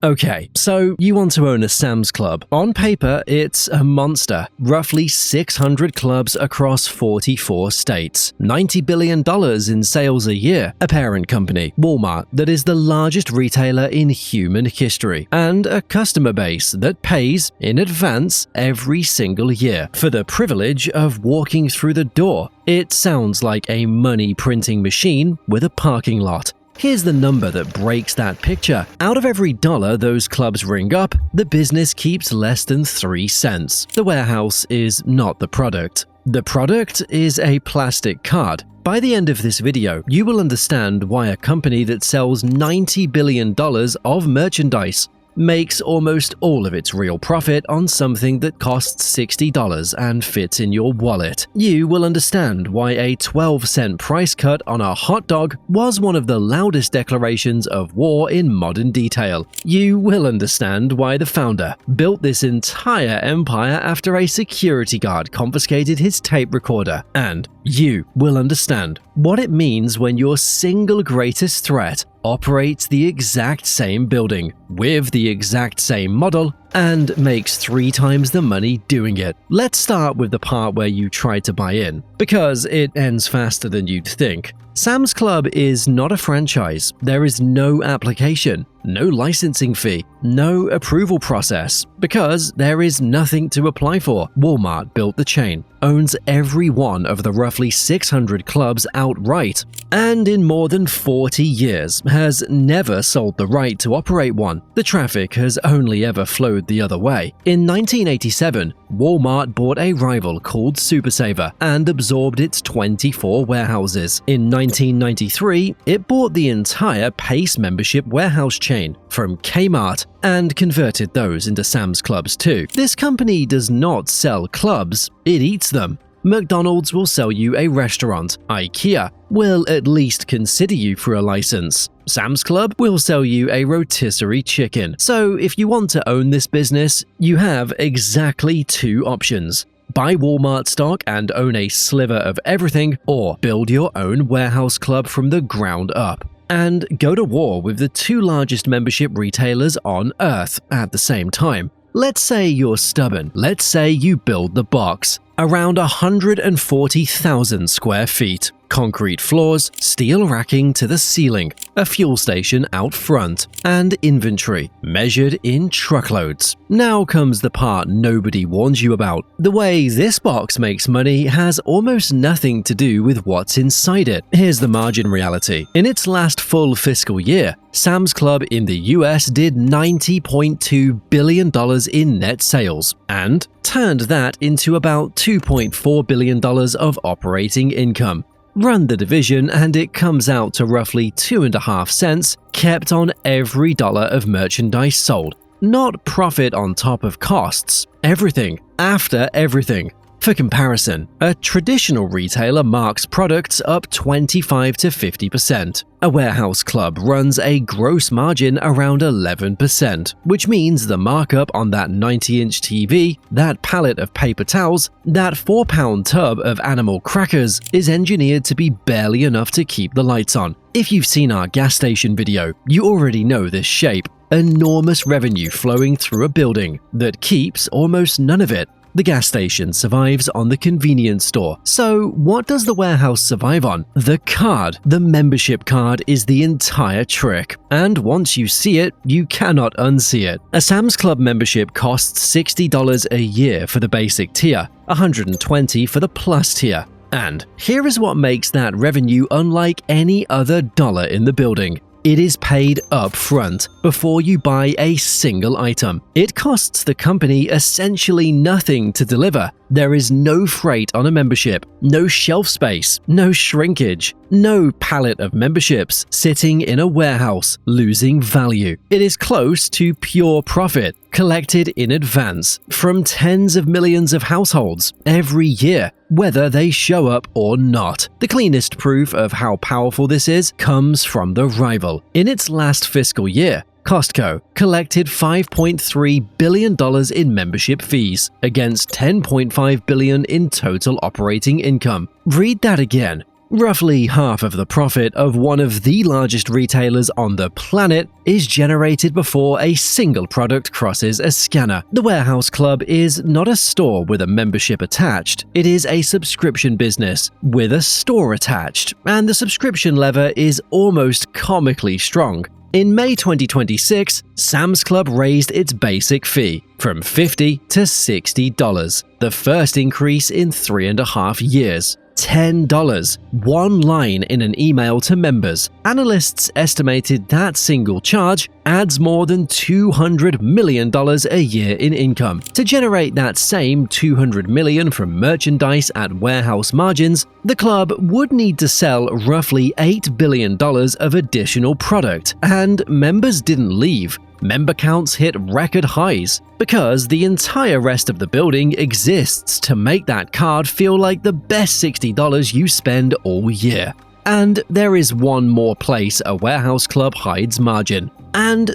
Okay, so you want to own a Sam's Club. On paper, it's a monster. Roughly 600 clubs across 44 states. $90 billion in sales a year. A parent company, Walmart, that is the largest retailer in human history. And a customer base that pays, in advance, every single year for the privilege of walking through the door. It sounds like a money printing machine with a parking lot. Here's the number that breaks that picture. Out of every dollar those clubs ring up, the business keeps less than 3 cents. The warehouse is not the product. The product is a plastic card. By the end of this video, you will understand why a company that sells $90 billion of merchandise makes almost all of its real profit on something that costs $60 and fits in your wallet. You will understand why a 12-cent price cut on a hot dog was one of the loudest declarations of war in modern detail. You will understand why the founder built this entire empire after a security guard confiscated his tape recorder. And you will understand what it means when your single greatest threat operates the exact same building, with the exact same model, and makes 3 times the money doing it. Let's start with the part where you try to buy in, because it ends faster than you'd think. Sam's Club is not a franchise. There is no application, no licensing fee, no approval process, because there is nothing to apply for. Walmart built the chain, owns every one of the roughly 600 clubs outright, and in more than 40 years has never sold the right to operate one. The traffic has only ever flowed the other way. In 1987, Walmart bought a rival called Super Saver and absorbed its 24 warehouses. In 1993, it bought the entire Pace membership warehouse chain from Kmart and converted those into Sam's Clubs too. This company does not sell clubs, it eats them. McDonald's will sell you a restaurant. IKEA will at least consider you for a license. Sam's Club will sell you a rotisserie chicken. So if you want to own this business, you have exactly 2 options. Buy Walmart stock and own a sliver of everything, or build your own warehouse club from the ground up and go to war with the 2 largest membership retailers on Earth at the same time. Let's say you're stubborn. Let's say you build the box. Around 140,000 square feet. Concrete floors, steel racking to the ceiling, a fuel station out front, and inventory measured in truckloads. Now comes the part nobody warns you about. The way this box makes money has almost nothing to do with what's inside it. Here's the margin reality. In its last full fiscal year, Sam's Club in the US did $90.2 billion in net sales and turned that into about $2.4 billion of operating income. Run the division and it comes out to roughly 2.5 cents kept on every dollar of merchandise sold. Not profit on top of costs, everything after everything. For comparison, a traditional retailer marks products up 25 to 50%. A warehouse club runs a gross margin around 11%, which means the markup on that 90-inch TV, that pallet of paper towels, that 4-pound tub of animal crackers is engineered to be barely enough to keep the lights on. If you've seen our gas station video, you already know this shape. Enormous revenue flowing through a building that keeps almost none of it. The gas station survives on the convenience store. So what does the warehouse survive on? The card. The membership card is the entire trick. And once you see it, you cannot unsee it. A Sam's Club membership costs $60 a year for the basic tier, $120 for the plus tier. And here is what makes that revenue unlike any other dollar in the building. It is paid up front before you buy a single item. It costs the company essentially nothing to deliver. There is no freight on a membership, no shelf space, no shrinkage, no pallet of memberships sitting in a warehouse losing value. It is close to pure profit, collected in advance from tens of millions of households every year, whether they show up or not. The cleanest proof of how powerful this is comes from the rival. In its last fiscal year, Costco collected $5.3 billion in membership fees against $10.5 billion in total operating income. Read that again. Roughly half of the profit of one of the largest retailers on the planet is generated before a single product crosses a scanner. The Warehouse Club is not a store with a membership attached, it is a subscription business with a store attached, and the subscription lever is almost comically strong. In May 2026, Sam's Club raised its basic fee from $50 to $60, the first increase in 3.5 years. $10, one line in an email to members. Analysts estimated that single charge adds more than $200 million a year in income. To generate that same $200 million from merchandise at warehouse margins, the club would need to sell roughly $8 billion of additional product, and members didn't leave. Member counts hit record highs because the entire rest of the building exists to make that card feel like the best $60 you spend all year. And there is one more place a warehouse club hides margin. And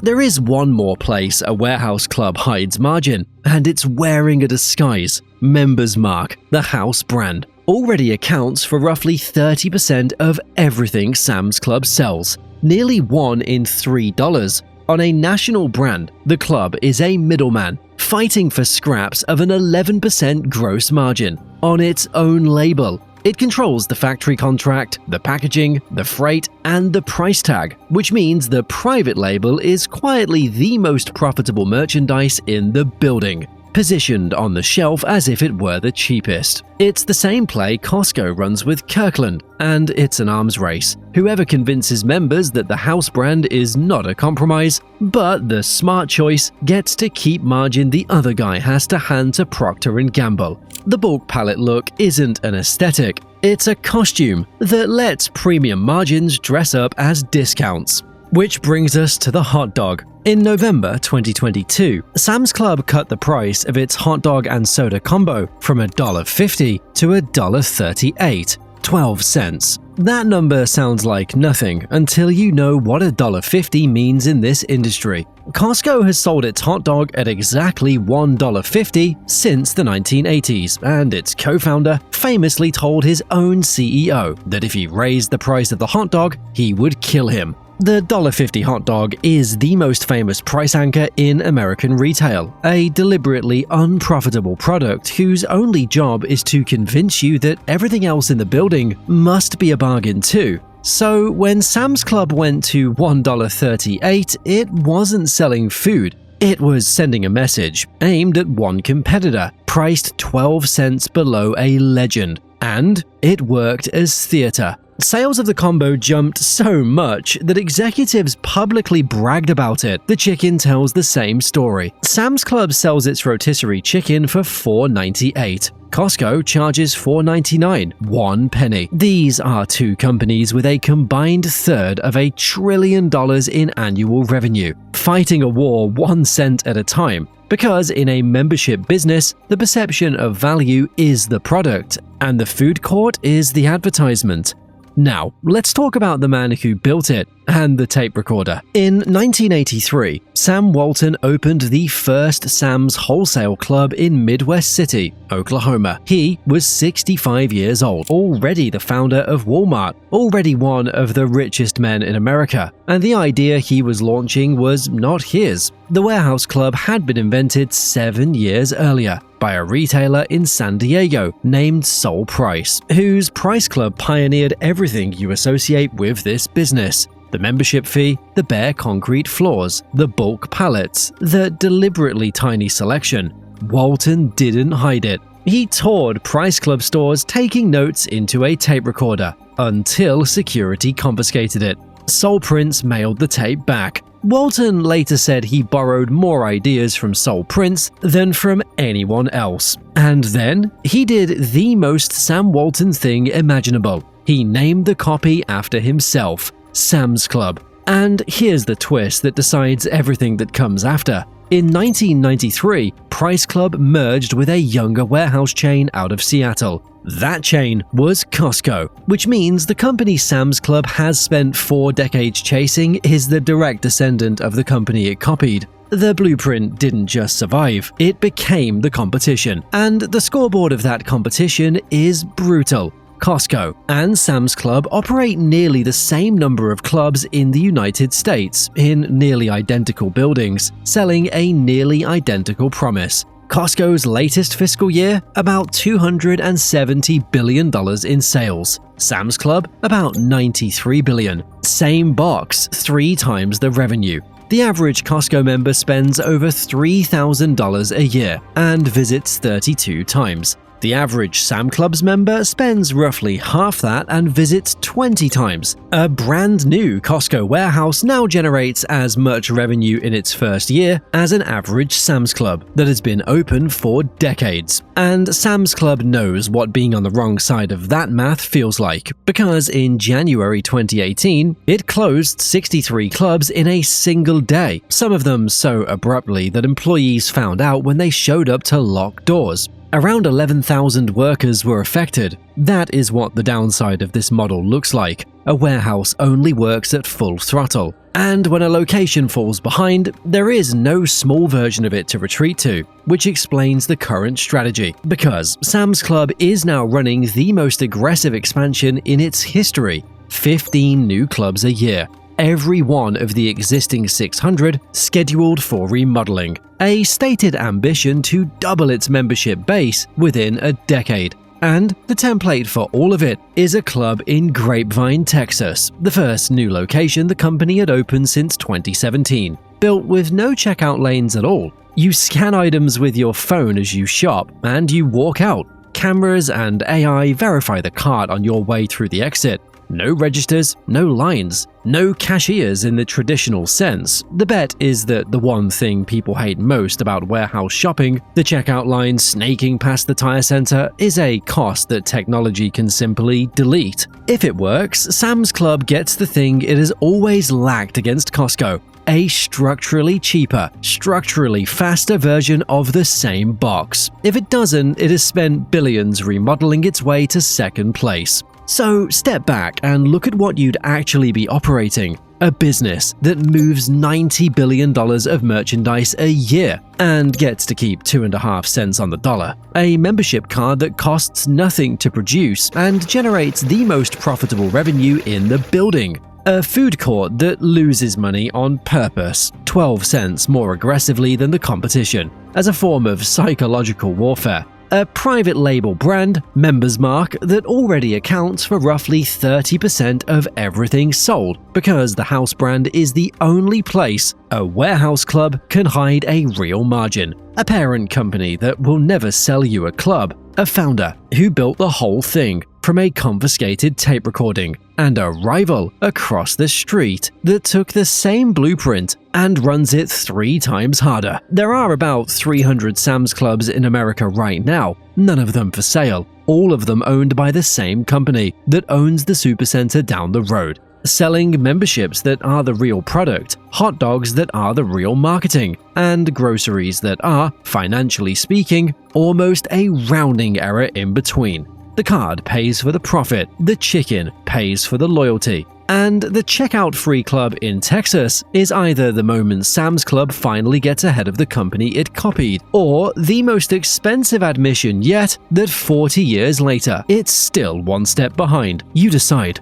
it's wearing a disguise. Members Mark, the house brand, already accounts for roughly 30% of everything Sam's Club sells, nearly $1 in $3. On a national brand, the club is a middleman, fighting for scraps of an 11% gross margin on its own label. It controls the factory contract, the packaging, the freight, and the price tag, which means the private label is quietly the most profitable merchandise in the building, positioned on the shelf as if it were the cheapest. It's the same play Costco runs with Kirkland, and it's an arms race. Whoever convinces members that the house brand is not a compromise, but the smart choice, gets to keep margin the other guy has to hand to Procter & Gamble. The bulk pallet look isn't an aesthetic, it's a costume that lets premium margins dress up as discounts. Which brings us to the hot dog. In November 2022, Sam's Club cut the price of its hot dog and soda combo from $1.50 to $1.38, 12 cents. That number sounds like nothing until you know what $1.50 means in this industry. Costco has sold its hot dog at exactly $1.50 since the 1980s, and its co-founder famously told his own CEO that if he raised the price of the hot dog, he would kill him. The $1.50 hot dog is the most famous price anchor in American retail, a deliberately unprofitable product whose only job is to convince you that everything else in the building must be a bargain too. So when Sam's Club went to $1.38, it wasn't selling food. It was sending a message aimed at one competitor, priced 12 cents below a legend. And it worked as theater. Sales of the combo jumped so much that executives publicly bragged about it. The chicken tells the same story. Sam's Club sells its rotisserie chicken for $4.98. Costco charges $4.99, 1 penny. These are two companies with a combined third of $1 trillion in annual revenue, fighting a war 1 cent at a time. Because in a membership business, the perception of value is the product, and the food court is the advertisement. Now, let's talk about the man who built it and the tape recorder. In 1983, Sam Walton opened the first Sam's Wholesale Club in Midwest City, Oklahoma. He was 65 years old, already the founder of Walmart, already one of the richest men in America, and the idea he was launching was not his. The Warehouse Club had been invented 7 years earlier by a retailer in San Diego named Sol Price, whose Price Club pioneered everything you associate with this business. The membership fee, the bare concrete floors, the bulk pallets, the deliberately tiny selection. Walton didn't hide it. He toured Price Club stores taking notes into a tape recorder until security confiscated it. Sol Prince mailed the tape back. Walton later said he borrowed more ideas from Sol Prince than from anyone else. And then he did the most Sam Walton thing imaginable. He named the copy after himself, Sam's Club. And here's the twist that decides everything that comes after. In 1993, Price Club merged with a younger warehouse chain out of Seattle. That chain was Costco, which means the company Sam's Club has spent 4 decades chasing is the direct descendant of the company it copied. The blueprint didn't just survive, it became the competition. And the scoreboard of that competition is brutal. Costco and Sam's Club operate nearly the same number of clubs in the United States in nearly identical buildings, selling a nearly identical promise. Costco's latest fiscal year, about $270 billion in sales. Sam's Club, about $93 billion. Same box, 3 times the revenue. The average Costco member spends over $3,000 a year and visits 32 times. The average Sam Club's member spends roughly half that and visits 20 times. A brand new Costco warehouse now generates as much revenue in its first year as an average Sam's Club that has been open for decades. And Sam's Club knows what being on the wrong side of that math feels like, because in January 2018, it closed 63 clubs in a single day, some of them so abruptly that employees found out when they showed up to lock doors. Around 11,000 workers were affected. That is what the downside of this model looks like. A warehouse only works at full throttle. And when a location falls behind, there is no small version of it to retreat to, which explains the current strategy. Because Sam's Club is now running the most aggressive expansion in its history, 15 new clubs a year. Every one of the existing 600 scheduled for remodeling, a stated ambition to double its membership base within a decade. And the template for all of it is a club in Grapevine, Texas, the first new location the company had opened since 2017. Built with no checkout lanes at all. You scan items with your phone as you shop, and you walk out. Cameras and AI verify the cart on your way through the exit. No registers, no lines, no cashiers in the traditional sense. The bet is that the one thing people hate most about warehouse shopping, the checkout line snaking past the tire center, is a cost that technology can simply delete. If it works, Sam's Club gets the thing it has always lacked against Costco: a structurally cheaper, structurally faster version of the same box. If it doesn't, it has spent billions remodeling its way to second place. So step back and look at what you'd actually be operating. A business that moves $90 billion of merchandise a year and gets to keep 2.5 cents on the dollar. A membership card that costs nothing to produce and generates the most profitable revenue in the building. A food court that loses money on purpose, 12 cents more aggressively than the competition, as a form of psychological warfare. A private label brand, Members Mark, that already accounts for roughly 30% of everything sold, because the house brand is the only place a warehouse club can hide a real margin. A parent company that will never sell you a club. A founder who built the whole thing from a confiscated tape recording, and a rival across the street that took the same blueprint and runs it 3 times harder. There are about 300 Sam's Clubs in America right now, none of them for sale, all of them owned by the same company that owns the supercenter down the road, selling memberships that are the real product, hot dogs that are the real marketing, and groceries that are, financially speaking, almost a rounding error in between. The card pays for the profit, the chicken pays for the loyalty. And the checkout-free club in Texas is either the moment Sam's Club finally gets ahead of the company it copied, or the most expensive admission yet that 40 years later, it's still one step behind. You decide.